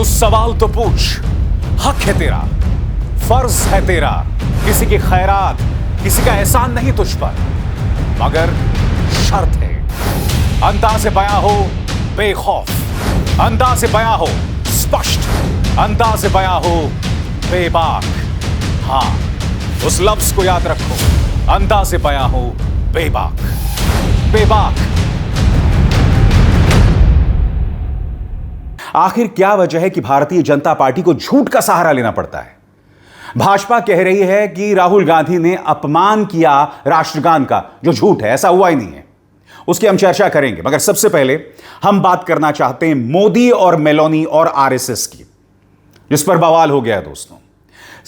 सवाल तो पूछ, हक है तेरा, फर्ज है तेरा, किसी की खैरात, किसी का एहसान नहीं तुझ पर, मगर शर्त है अंदाज़े बयां हो बेखौफ, अंदाज़े बयां हो स्पष्ट, अंदाज़े बयां हो बेबाक। हां, उस लफ्ज को याद रखो, अंदाज़े बयां हो बेबाक, बेबाक। आखिर क्या वजह है कि भारतीय जनता पार्टी को झूठ का सहारा लेना पड़ता है? भाजपा कह रही है कि राहुल गांधी ने अपमान किया राष्ट्रगान का, जो झूठ है, ऐसा हुआ ही नहीं है। उसकी हम चर्चा करेंगे, मगर सबसे पहले हम बात करना चाहते हैं मोदी और मेलोनी और आरएसएस की, जिस पर बवाल हो गया है दोस्तों।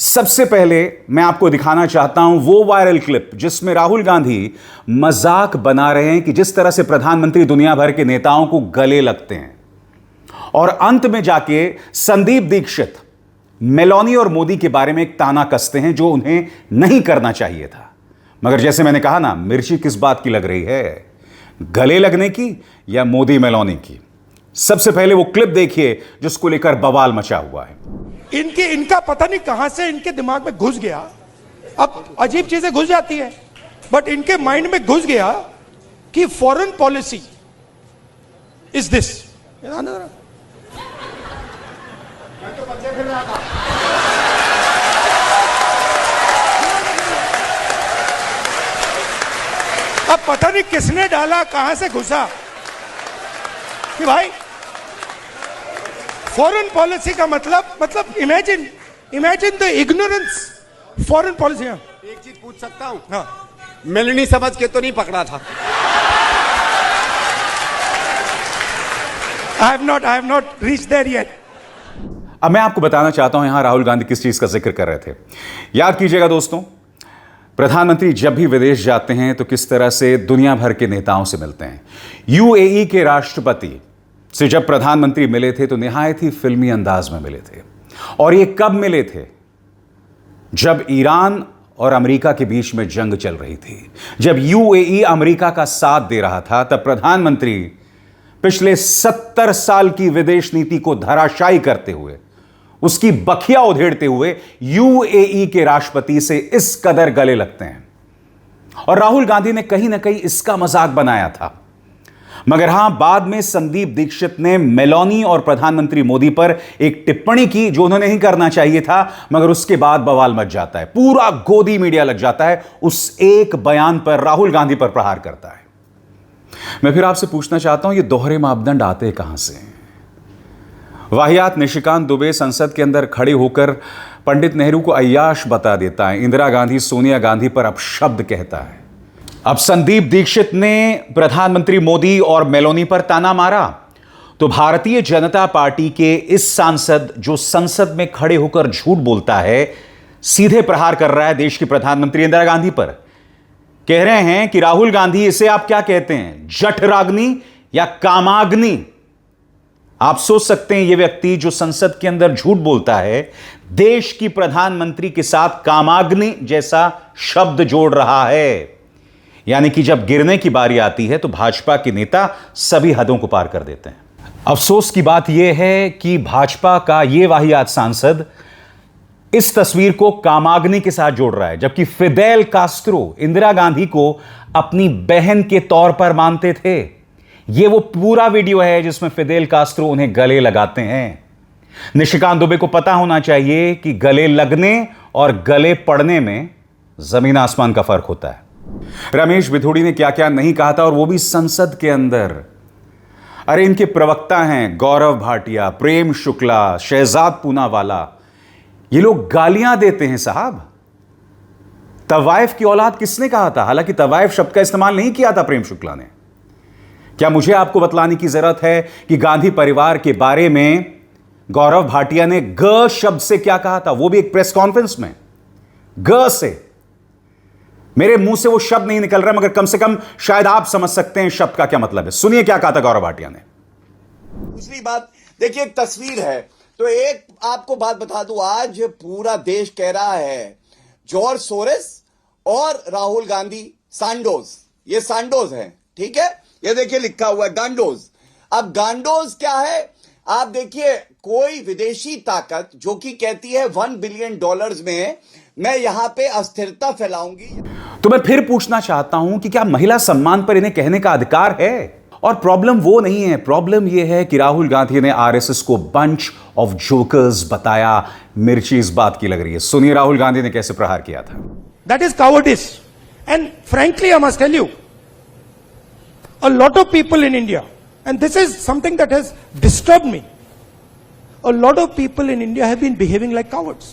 सबसे पहले मैं आपको दिखाना चाहता हूं वो वायरल क्लिप जिसमें राहुल गांधी मजाक बना रहे हैं कि जिस तरह से प्रधानमंत्री दुनिया भर के नेताओं को गले लगते हैं, और अंत में जाके संदीप दीक्षित मेलोनी और मोदी के बारे में एक ताना कसते हैं जो उन्हें नहीं करना चाहिए था। मगर जैसे मैंने कहा ना, मिर्ची किस बात की लग रही है, गले लगने की या मोदी मेलोनी की? सबसे पहले वो क्लिप देखिए जिसको लेकर बवाल मचा हुआ है। इनका पता नहीं कहां से इनके दिमाग में घुस गया, अब अजीब चीजें घुस जाती है, बट इनके माइंड में घुस गया कि फॉरेन पॉलिसी इज दिस। अब पता नहीं किसने डाला, कहां से घुसा कि भाई फॉरेन पॉलिसी का मतलब imagine the ignorance foreign policy. एक चीज पूछ सकता हूं? हाँ, मेलनी समझ के तो नहीं पकड़ा था? I have not reached there yet. अब मैं आपको बताना चाहता हूं यहां राहुल गांधी किस चीज का जिक्र कर रहे थे। याद कीजिएगा दोस्तों, प्रधानमंत्री जब भी विदेश जाते हैं तो किस तरह से दुनिया भर के नेताओं से मिलते हैं। यूएई के राष्ट्रपति से जब प्रधानमंत्री मिले थे तो निहायत ही फिल्मी अंदाज में मिले थे। और ये कब मिले थे? जब ईरान और अमेरिका के बीच में जंग चल रही थी, जब यूएई अमेरिका का साथ दे रहा था, तब प्रधानमंत्री पिछले 70 साल की विदेश नीति को धराशायी करते हुए, उसकी बखिया उधेड़ते हुए यूएई के राष्ट्रपति से इस कदर गले लगते हैं। और राहुल गांधी ने कहीं ना कहीं इसका मजाक बनाया था। मगर हां, बाद में संदीप दीक्षित ने मेलोनी और प्रधानमंत्री मोदी पर एक टिप्पणी की जो उन्हें नहीं करना चाहिए था, मगर उसके बाद बवाल मच जाता है, पूरा गोदी मीडिया लग जाता है, उस एक बयान पर राहुल गांधी पर प्रहार करता है। मैं फिर आपसे पूछना चाहता हूं, ये दोहरे मापदंड आते कहां से हैं? वाहियात निशिकांत दुबे संसद के अंदर खड़े होकर पंडित नेहरू को अय्याश बता देता है, इंदिरा गांधी सोनिया गांधी पर अपशब्द कहता है। अब संदीप दीक्षित ने प्रधानमंत्री मोदी और मेलोनी पर ताना मारा, तो भारतीय जनता पार्टी के इस सांसद जो संसद में खड़े होकर झूठ बोलता है, सीधे प्रहार कर रहा है देश की प्रधानमंत्री इंदिरा गांधी पर। कह रहे हैं कि राहुल गांधी, इसे आप क्या कहते हैं, जठराग्नि या कामाग्नि? आप सोच सकते हैं, यह व्यक्ति जो संसद के अंदर झूठ बोलता है, देश की प्रधानमंत्री के साथ कामाग्नि जैसा शब्द जोड़ रहा है। यानी कि जब गिरने की बारी आती है तो भाजपा के नेता सभी हदों को पार कर देते हैं। अफसोस की बात यह है कि भाजपा का यह वाहियात सांसद इस तस्वीर को कामाग्नि के साथ जोड़ रहा है, जबकि फिदेल कास्त्रो इंदिरा गांधी को अपनी बहन के तौर पर मानते थे। यह वो पूरा वीडियो है जिसमें फिदेल कास्त्रो उन्हें गले लगाते हैं। निशिकांत दुबे को पता होना चाहिए कि गले लगने और गले पड़ने में जमीन आसमान का फर्क होता है। रमेश बिथोड़ी ने क्या क्या नहीं कहा था, और वो भी संसद के अंदर। अरे इनके प्रवक्ता हैं गौरव भाटिया, प्रेम शुक्ला, शहजाद पूनावाला, ये लोग गालियां देते हैं साहब। तवाइफ की औलाद किसने कहा था? हालांकि तवाइफ शब्द का इस्तेमाल नहीं किया था प्रेम शुक्ला ने। क्या मुझे आपको बतलाने की जरूरत है कि गांधी परिवार के बारे में गौरव भाटिया ने ग शब्द से क्या कहा था, वो भी एक प्रेस कॉन्फ्रेंस में? ग से। मेरे मुंह से वो शब्द नहीं निकल रहा, मगर कम से कम शायद आप समझ सकते हैं शब्द का क्या मतलब है। सुनिए क्या कहा था गौरव भाटिया ने। दूसरी बात देखिए, एक तस्वीर है, तो एक आपको बात बता दूं, आज पूरा देश कह रहा है जॉर्ज सोरेस और राहुल गांधी सांडोज, ये सांडोज हैं, ठीक है? ये देखिए लिखा हुआ है गांडोज। अब गांडोज क्या है? आप देखिए, कोई विदेशी ताकत जो कि कहती है $1 बिलियन में मैं यहां पे अस्थिरता फैलाऊंगी। तो मैं फिर पूछना चाहता हूं कि क्या महिला सम्मान पर इन्हें कहने का अधिकार है? और प्रॉब्लम वो नहीं है, प्रॉब्लम यह है कि राहुल गांधी ने आरएसएस को बंच ऑफ जोकर्स बताया। मिर्ची इस बात की लग रही है। सुनिए राहुल गांधी ने कैसे प्रहार किया था। That is cowardice. And frankly, I must tell you, a lot of people in India, and this is something that has disturbed me, a lot of people in India have been behaving like cowards.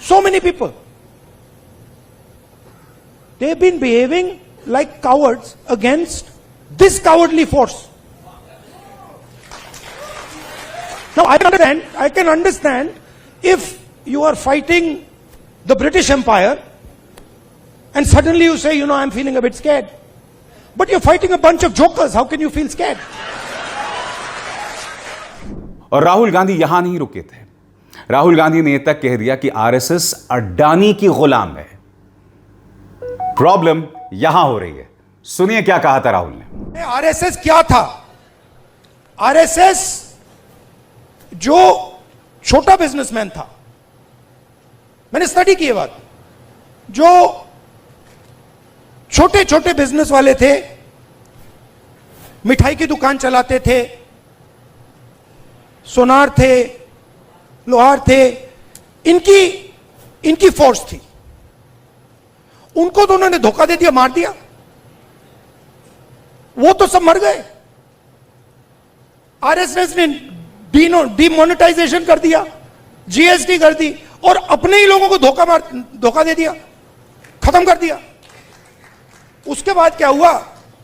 So many people. They have been behaving like cowards against this cowardly force. Now, I can understand if you are fighting the British Empire and suddenly you say, I'm feeling a bit scared. But you're fighting a bunch of jokers. How can you feel scared? और राहुल गांधी यहां नहीं रुके थे। राहुल गांधी ने यह तक कह दिया कि आरएसएस अडानी की गुलाम है। प्रॉब्लम यहां हो रही है। सुनिए क्या कहा था राहुल ने। आरएसएस क्या था? आरएसएस जो छोटा बिजनेसमैन था, मैंने स्टडी की बात, जो छोटे छोटे बिजनेस वाले थे, मिठाई की दुकान चलाते थे, सोनार थे, लोहार थे, इनकी फोर्स थी। उनको तो उन्होंने धोखा दे दिया, मार दिया। वो तो सब मर गए। आरएसएस ने डीमोनेटाइजेशन कर दिया, जीएसटी कर दी और अपने ही लोगों को धोखा दे दिया, खत्म कर दिया। उसके बाद क्या हुआ?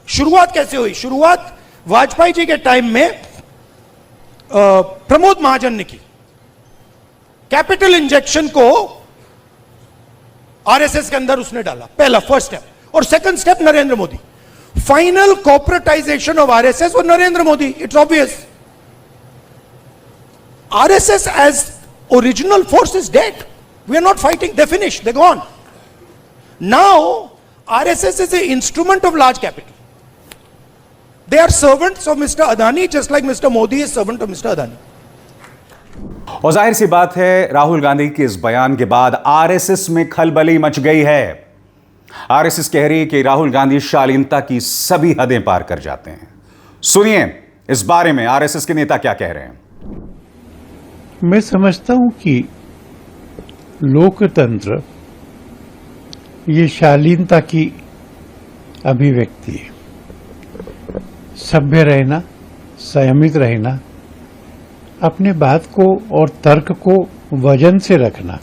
शुरुआत कैसे हुई? शुरुआत वाजपेयी जी के टाइम में प्रमोद महाजन ने की। कैपिटल इंजेक्शन को आरएसएस के अंदर उसने डाला, पहला फर्स्ट स्टेप। और second step Narendra Modi. Final corporatisation of RSS और Narendra Modi. It's obvious. RSS as original force is dead. We are not fighting. They're finished. They're gone. Now, RSS is an instrument of large capital. They are servants of Mr. Adani, just like Mr. Modi is servant of Mr. Adani. और जाहिर सी बात है, राहुल गांधी के इस बयान के बाद RSS में खलबली मच गई है। आरएसएस कह रही है कि राहुल गांधी शालीनता की सभी हदें पार कर जाते हैं। सुनिए इस बारे में आरएसएस के नेता क्या कह रहे हैं। मैं समझता हूं कि लोकतंत्र ये शालीनता की अभिव्यक्ति है। सभ्य रहना, संयमित रहना, अपने बात को और तर्क को वजन से रखना,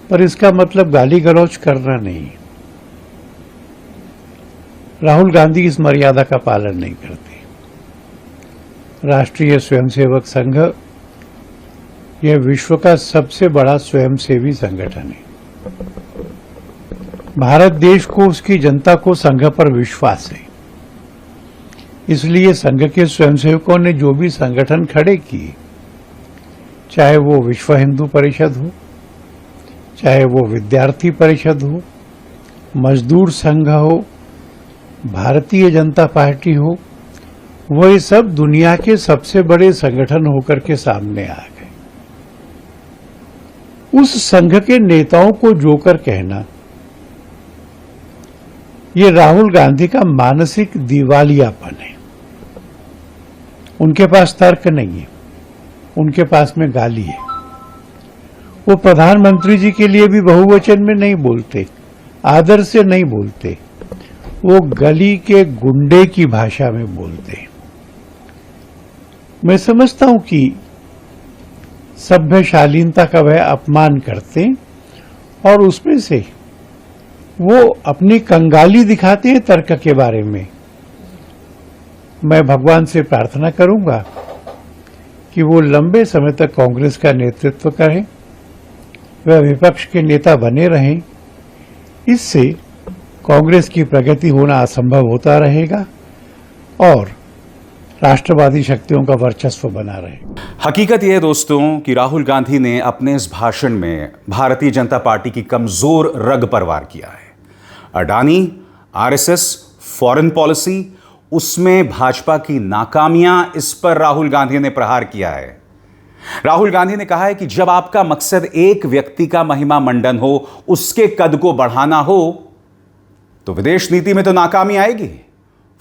पर इसका मतलब गाली गलौज करना नहीं। राहुल गांधी इस मर्यादा का पालन नहीं करते। राष्ट्रीय स्वयंसेवक संघ यह विश्व का सबसे बड़ा स्वयंसेवी संगठन है। भारत देश को, उसकी जनता को संघ पर विश्वास है। इसलिए संघ के स्वयंसेवकों ने जो भी संगठन खड़े किए, चाहे वो विश्व हिंदू परिषद हो, चाहे वो विद्यार्थी परिषद हो, मजदूर संघ हो, भारतीय जनता पार्टी हो, वह सब दुनिया के सबसे बड़े संगठन होकर के सामने आ गए। उस संघ के नेताओं को जोकर कहना, ये राहुल गांधी का मानसिक दिवालियापन है। उनके पास तर्क नहीं है, उनके पास में गाली है। वो प्रधानमंत्री जी के लिए भी बहुवचन में नहीं बोलते, आदर से नहीं बोलते, वो गली के गुंडे की भाषा में बोलते। मैं समझता हूं कि सभ्य शालीनता का वह अपमान करते और उसमें से वो अपनी कंगाली दिखाते हैं तर्क के बारे में। मैं भगवान से प्रार्थना करूंगा कि वो लंबे समय तक कांग्रेस का नेतृत्व करें, वह विपक्ष के नेता बने रहें। इससे कांग्रेस की प्रगति होना असंभव होता रहेगा और राष्ट्रवादी शक्तियों का वर्चस्व बना रहे। हकीकत यह है दोस्तों कि राहुल गांधी ने अपने इस भाषण में भारतीय जनता पार्टी की कमजोर रग पर वार किया है। अडानी, आरएसएस, फॉरेन पॉलिसी, उसमें भाजपा की नाकामियां, इस पर राहुल गांधी ने प्रहार किया है। राहुल गांधी ने कहा है कि जब आपका मकसद एक व्यक्ति का महिमा मंडन हो, उसके कद को बढ़ाना हो, तो विदेश नीति में तो नाकामी आएगी,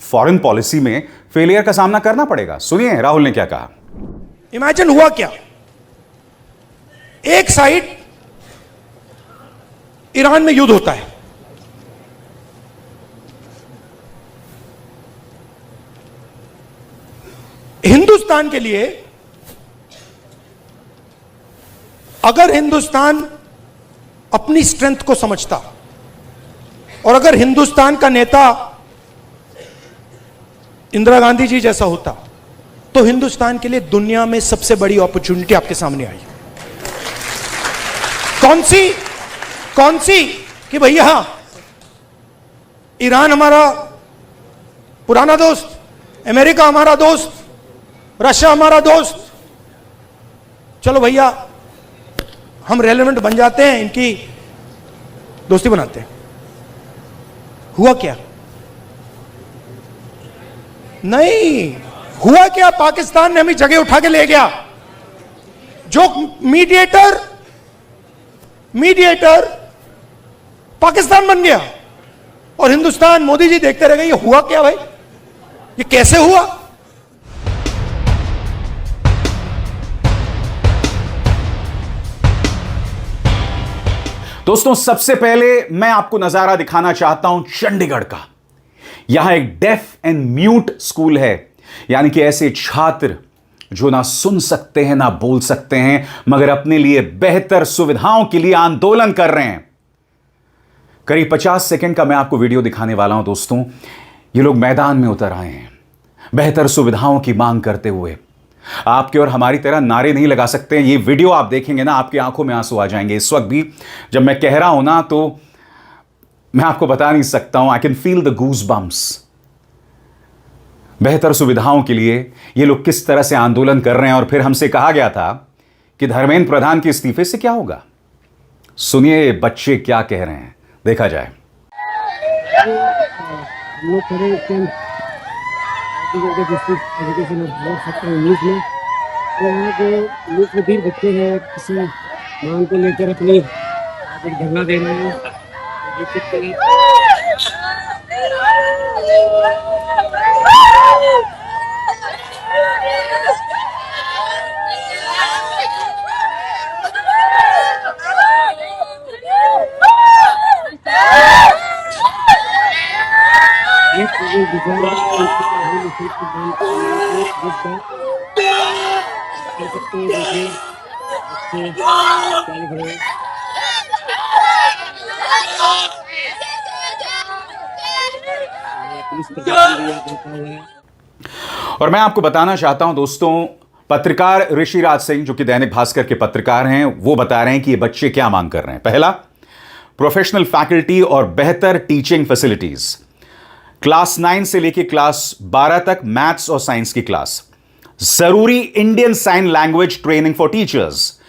फॉरेन पॉलिसी में फेलियर का सामना करना पड़ेगा। सुनिए राहुल ने क्या कहा। इमेजिन हुआ क्या, एक साइड ईरान में युद्ध होता है, हिंदुस्तान के लिए अगर हिंदुस्तान अपनी स्ट्रेंथ को समझता और अगर हिंदुस्तान का नेता इंदिरा गांधी जी जैसा होता, तो हिंदुस्तान के लिए दुनिया में सबसे बड़ी अपॉर्चुनिटी आपके सामने आई। कौन सी कि भैया ईरान हमारा पुराना दोस्त, अमेरिका हमारा दोस्त, रशिया हमारा दोस्त, चलो भैया हम रेलेवेंट बन जाते हैं, इनकी दोस्ती बनाते हैं। हुआ क्या? नहीं हुआ क्या, पाकिस्तान ने हमें जगह उठा के ले गया। जो मीडिएटर पाकिस्तान बन गया और हिंदुस्तान, मोदी जी देखते रह गए। ये हुआ क्या भाई, ये कैसे हुआ? दोस्तों सबसे पहले मैं आपको नजारा दिखाना चाहता हूं चंडीगढ़ का। यहां एक डेफ एंड म्यूट स्कूल है, यानी कि ऐसे छात्र जो ना सुन सकते हैं ना बोल सकते हैं, मगर अपने लिए बेहतर सुविधाओं के लिए आंदोलन कर रहे हैं। करीब 50 सेकंड का मैं आपको वीडियो दिखाने वाला हूं दोस्तों। ये लोग मैदान में उतर आए हैं बेहतर सुविधाओं की मांग करते हुए। आपके और हमारी तरह नारे नहीं लगा सकते हैं। ये वीडियो आप देखेंगे ना, आपकी आंखों में आंसू आ जाएंगे। इस वक्त भी जब मैं कह रहा हूं ना, तो मैं आपको बता नहीं सकता हूं, I can feel the goose bumps. बेहतर सुविधाओं के लिए ये लोग किस तरह से आंदोलन कर रहे हैं। और फिर हमसे कहा गया था कि धर्मेंद्र प्रधान के इस्तीफे से क्या होगा। सुनिए ये बच्चे क्या कह रहे हैं, देखा जाए। एजुकेशन और सेक्टर 19 में, तो यहाँ जो लोकवीर बच्चे हैं किसी मांग को लेकर अपनी धरना दे रहे हैं। और मैं आपको बताना चाहता हूं दोस्तों, पत्रकार ऋषिराज सिंह जो कि दैनिक भास्कर के पत्रकार हैं, वो बता रहे हैं कि ये बच्चे क्या मांग कर रहे हैं। पहला, प्रोफेशनल फैकल्टी और बेहतर टीचिंग फैसिलिटीज। क्लास 9 से लेकर क्लास 12 तक मैथ्स और साइंस की क्लास। जरूरी Indian sign language training for teachers.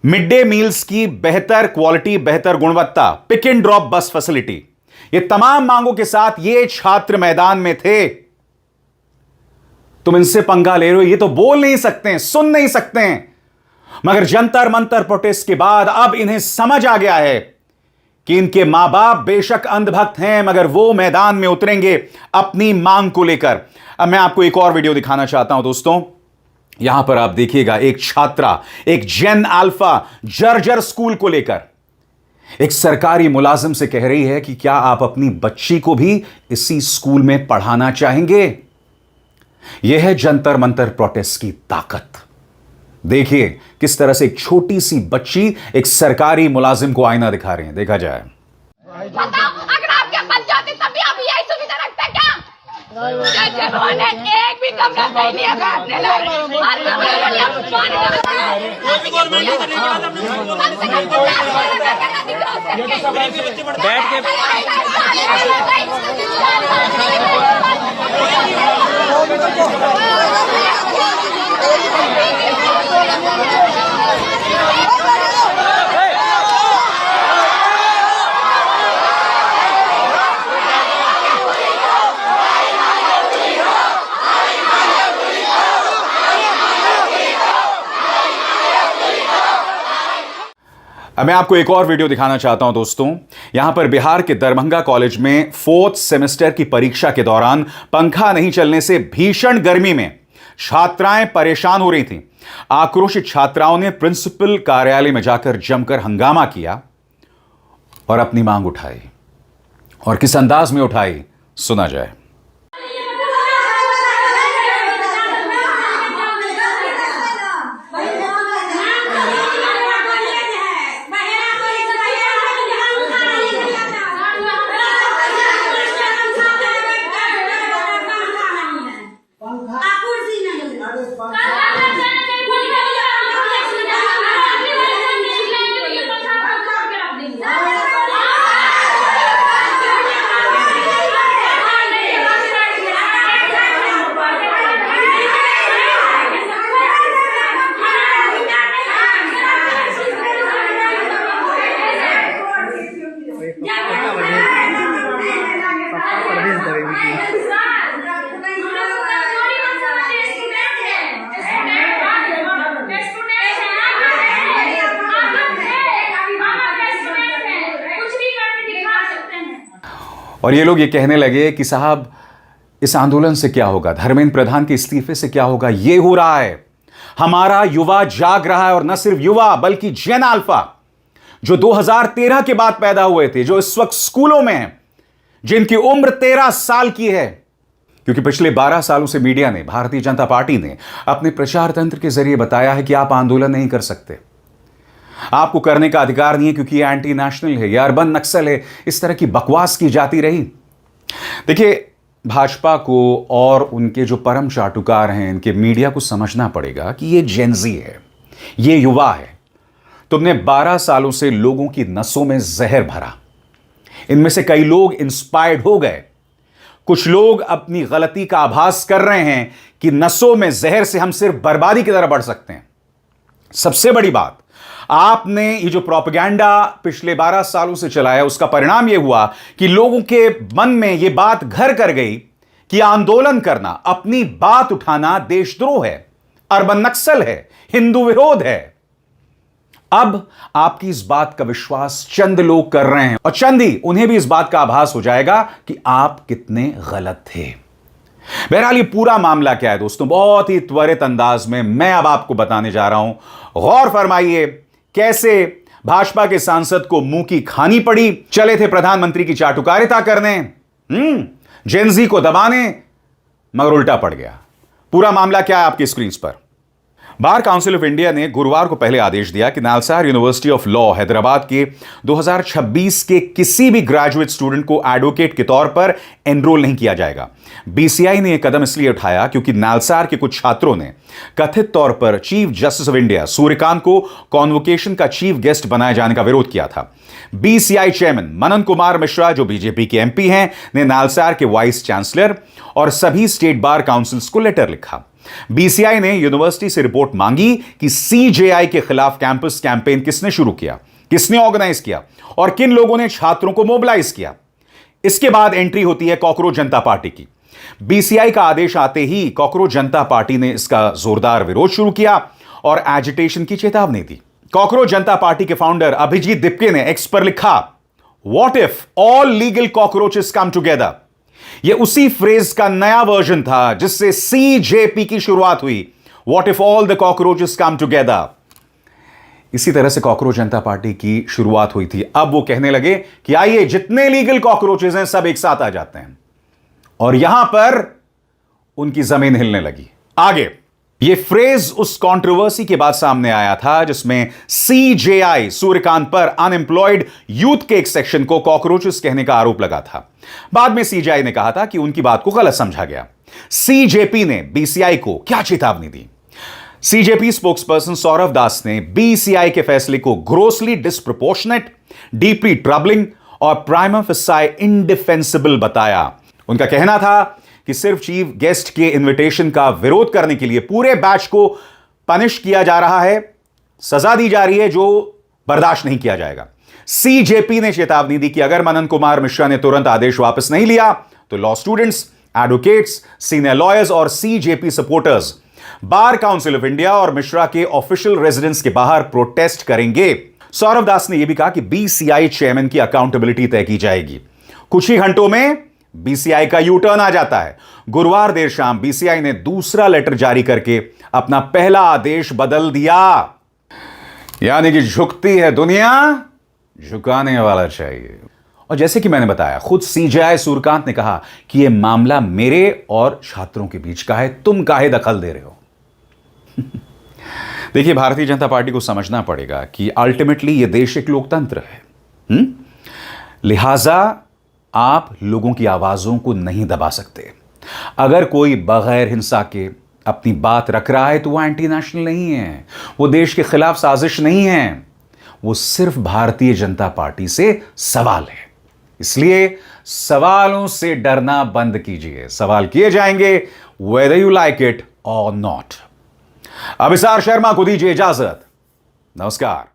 Mid day meals की बेहतर क्वालिटी, बेहतर गुणवत्ता। Pick and drop bus facility. ये तमाम मांगों के साथ ये छात्र मैदान में थे। तुम इनसे पंगा ले रहे हो, ये तो बोल नहीं सकते हैं, सुन नहीं सकते हैं, मगर जंतर मंतर प्रोटेस्ट के बाद अब इन्हें समझ आ गया है कि इनके मां बाप बेशक अंधभक्त हैं, मगर वो मैदान में उतरेंगे अपनी मांग को लेकर। अब मैं आपको एक और वीडियो दिखाना चाहता हूं दोस्तों। यहां पर आप देखिएगा, एक छात्रा, एक जेन अल्फा जर्जर स्कूल को लेकर एक सरकारी मुलाजिम से कह रही है कि क्या आप अपनी बच्ची को भी इसी स्कूल में पढ़ाना चाहेंगे। यह है जंतर मंतर प्रोटेस्ट की ताकत। देखिए किस तरह से एक छोटी सी बच्ची एक सरकारी मुलाजिम को आईना दिखा रही है, देखा जाए। अगर आपके बच जाते तब भी आप यही सुविधा रखते क्या? जिन्होंने एक भी कमरा नहीं लिया अपने बैठ के अब मैं आपको एक और वीडियो दिखाना चाहता हूं दोस्तों। यहां पर बिहार के दरभंगा कॉलेज में 4th सेमेस्टर की परीक्षा के दौरान पंखा नहीं चलने से भीषण गर्मी में छात्राएं परेशान हो रही थीं। आक्रोशित छात्राओं ने प्रिंसिपल कार्यालय में जाकर जमकर हंगामा किया और अपनी मांग उठाई। और किस अंदाज में उठाई, सुना जाए। और ये लोग ये कहने लगे कि साहब इस आंदोलन से क्या होगा, धर्मेंद्र प्रधान के इस्तीफे से क्या होगा। ये हो रहा है, हमारा युवा जाग रहा है। और न सिर्फ युवा बल्कि जेन अल्फा जो 2013 के बाद पैदा हुए थे, जो इस वक्त स्कूलों में हैं, जिनकी उम्र 13 साल की है। क्योंकि पिछले 12 सालों से मीडिया ने, भारतीय जनता पार्टी ने अपने प्रचार तंत्र के जरिए बताया है कि आप आंदोलन नहीं कर सकते, आपको करने का अधिकार नहीं है क्योंकि यह एंटी नेशनल है, यह अर्बन नक्सल है। इस तरह की बकवास की जाती रही। देखिए, भाजपा को और उनके जो परम चाटुकार हैं, इनके मीडिया को समझना पड़ेगा कि ये जेनजी है, ये युवा है। तुमने 12 सालों से लोगों की नसों में जहर भरा। इनमें से कई लोग इंस्पायर्ड हो गए, कुछ लोग अपनी गलती का आभास कर रहे हैं कि नसों में जहर से हम सिर्फ बर्बादी की तरफ बढ़ सकते हैं। सबसे बड़ी बात, आपने ये जो प्रोपेगेंडा पिछले 12 सालों से चलाया, उसका परिणाम यह हुआ कि लोगों के मन में यह बात घर कर गई कि आंदोलन करना, अपनी बात उठाना देशद्रोह है, अर्बन नक्सल है, हिंदू विरोध है। अब आपकी इस बात का विश्वास चंद लोग कर रहे हैं और चंद ही, उन्हें भी इस बात का आभास हो जाएगा कि आप कितने गलत थे। बहरहाल ये पूरा मामला क्या है दोस्तों, बहुत ही त्वरित अंदाज में मैं अब आपको बताने जा रहा हूं। गौर फरमाइए कैसे भाजपा के सांसद को मुंह की खानी पड़ी। चले थे प्रधानमंत्री की चाटुकारिता करने, जेनजी को दबाने, मगर उल्टा पड़ गया। पूरा मामला क्या है आपकी स्क्रीन पर। बार काउंसिल ऑफ इंडिया ने गुरुवार को पहले आदेश दिया कि NALSAR university of law Hyderabad के 2026 के किसी भी ग्रेजुएट स्टूडेंट को एडवोकेट के तौर पर एनरोल नहीं किया जाएगा। बीसीआई ने यह कदम इसलिए उठाया क्योंकि नालसार के कुछ छात्रों ने कथित तौर पर chief justice of India Suryakant को कॉन्वोकेशन का चीफ गेस्ट बनाए जाने का विरोध किया था। बीसीआई चेयरमैन मनन कुमार मिश्रा, जो बीजेपी के एमपी हैं, ने नालसार के वाइस चांसलर और सभी स्टेट बार काउंसिल्स को लेटर लिखा। बीसीआई ने यूनिवर्सिटी से रिपोर्ट मांगी कि सीजेआई के खिलाफ कैंपस कैंपेन किसने शुरू किया, किसने ऑर्गेनाइज किया और किन लोगों ने छात्रों को मोबिलाइज किया। इसके बाद एंट्री होती है कॉकरोच जनता पार्टी की। बीसीआई का आदेश आते ही कॉकरोच जनता पार्टी ने इसका जोरदार विरोध शुरू किया और एजिटेशन की चेतावनी दी। कॉकरोच जनता पार्टी के फाउंडर अभिजीत दिप्के ने एक्स पर लिखा, what if all legal cockroaches come together. यह उसी फ्रेज का नया वर्जन था जिससे सीजेपी की शुरुआत हुई, what if all the cockroaches come together. इसी तरह से कॉकरोच जनता पार्टी की शुरुआत हुई थी। अब वो कहने लगे कि आइए जितने लीगल कॉकरोचेस हैं सब एक साथ आ जाते हैं, और यहां पर उनकी जमीन हिलने लगी। आगे ये फ्रेज उस कंट्रोवर्सी के बाद सामने आया था जिसमें सीजेआई सूर्यकांत पर अनएम्प्लॉयड यूथ के एक सेक्शन को कॉकरोचेस कहने का आरोप लगा था। बाद में सीजेआई ने कहा था कि उनकी बात को गलत समझा गया। सीजेपी ने बीसीआई को क्या चेतावनी दी? सीजेपी स्पोक्सपर्सन सौरभ दास ने बीसीआई के फैसले को ग्रोसली डिस्प्रोपोर्शनेट, डीपली ट्रबलिंग और प्राइमा फेसाई इंडिफेंसिबल बताया। उनका कहना था कि सिर्फ चीफ गेस्ट के इनविटेशन का विरोध करने के लिए पूरे बैच को पनिश किया जा रहा है, सजा दी जा रही है जो बर्दाश्त नहीं किया जाएगा। सीजेपी ने चेतावनी दी कि अगर मनन कुमार मिश्रा ने तुरंत आदेश वापस नहीं लिया तो law students, advocates, senior lawyers और CJP supporters bar council of India और मिश्रा के ऑफिशियल रेजिडेंस के बाहर प्रोटेस्ट करेंगे। सौरभ दास ने यह भी कहा कि बीसीआई चेयरमैन की अकाउंटेबिलिटी तय की जाएगी। कुछ ही घंटों में बीसीआई का यू टर्न आ जाता है। गुरुवार देर शाम बीसीआई ने दूसरा लेटर जारी करके अपना पहला आदेश बदल दिया, यानी कि झुकती है दुनिया, झुकाने वाला चाहिए। और जैसे कि मैंने बताया, खुद सीजेआई सूर्यकांत ने कहा कि यह मामला मेरे और छात्रों के बीच का है, तुम काहे दखल दे रहे हो। देखिए, भारतीय जनता पार्टी को समझना पड़ेगा कि अल्टीमेटली यह देश एक लोकतंत्र है। लिहाजा आप लोगों की आवाजों को नहीं दबा सकते। अगर कोई बगैर हिंसा के अपनी बात रख रहा है तो वह एंटी नेशनल नहीं है, वो देश के खिलाफ साजिश नहीं है, वो सिर्फ भारतीय जनता पार्टी से सवाल है। इसलिए सवालों से डरना बंद कीजिए। सवाल किए जाएंगे वेदर यू लाइक इट और नॉट। अभिसार शर्मा को दीजिए इजाजत। नमस्कार।